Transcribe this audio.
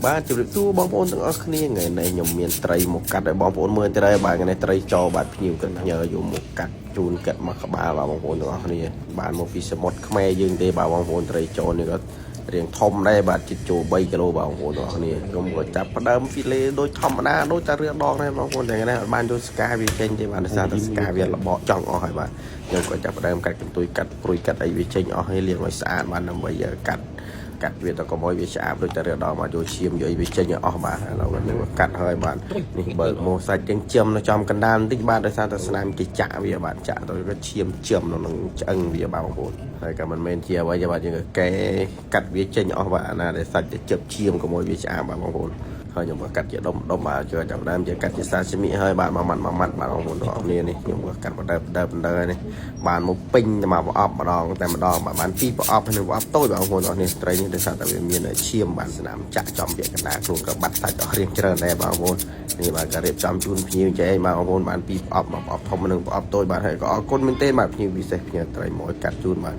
បាទជម្រាបសួរបងប្អូនទាំងអស់គ្នាថ្ងៃនេះខ្ញុំមានត្រីមកកាត់ឲ្យបងប្អូនមើលត្រីបាទថ្ងៃនេះត្រីចបាទភ្ញៀវគាត់ញើយកមកកាត់ជូនកាត់មកក្បាលបាទបងប្អូនទាំងអស់គ្នាបានមកពីសមុទ្រខ្មែរយើងទេបាទបងប្អូនត្រីចនេះក៏រៀងធំដែរបាទជិតចូល3គីឡូបាទបងប្អូនទាំងអស់គ្នាខ្ញុំក៏ចាប់ផ្ដើមហ្វីលេដូចធម្មតាដូចតែរឿងដងដែរបងប្អូនតែថ្ងៃនេះបានយកស្កាវាចេញទេបាទដោយសារតែស្កាវាលបកចង់អស់ហើយបាទខ្ញុំក៏ចាប់ផ្ដើមកាត់កន្ទុយកាត់ព្រួយកាត់អីវាចេញអស់ហើយលាងឲ្យស្អាតបាទដើម្បីកាត់វាទៅកុំឲ្យវាឆ្អាបដូចតែរឿងដងមកយកឈាមយកអីវាចេញឲ្យអស់បាទឥឡូវខ្ញុំកាត់ហើយបាទនេះបើកមកសាច់ចិញ្ចឹមនៅចំកណ្ដាលបន្តិចបាទដោយសារតែស្នាមគេចាក់វាបាទចាក់ទៅក៏ឈាមជាំនៅនឹងឆ្អឹងវាបាទបងប្អូនហើយក៏មិនមែនជាអ្វីទេបាទយើងកែកាត់វាចេញអស់បាទអាណាដែលសាច់ទៅជិបឈាមកុំឲ្យវាឆ្អាបបាទបងប្អូនហើយខ្ញុំក៏កាត់ជាដុំបាទជួយចាប់ដើមជាកាត់ជាសាស៊ីមីហើយបាទមួយម៉ាត់បាទបងប្អូនទាំងអស់គ្នានេះខ្ញុំក៏កាត់បណ្ដើនេះបានមកពេញទៅមកប្រអប់ម្ដងតែម្ដងបាទបាន2ប្រអប់ហើយប្រអប់តូចបងប្អូនទាំងអស់គ្នាត្រីនេះដោយសារតែវាមានឈាមបានស្នាមចាក់ចំពាក់កណ្ដាលខ្លួនក៏បាត់សាច់អស់រៀងច្រើនដែរបងប្អូននេះបាទក៏រៀបចំជូនភ្ញៀវចែកបងប្អូនបាន2ប្រអប់មកប្រអប់ធំនិងប្រអប់តូចបាទហើយក៏អរគុណមែនទេបាទភ្ញៀវពិសេសភ្ញៀវត្រីមកកាត់ជូនបាទ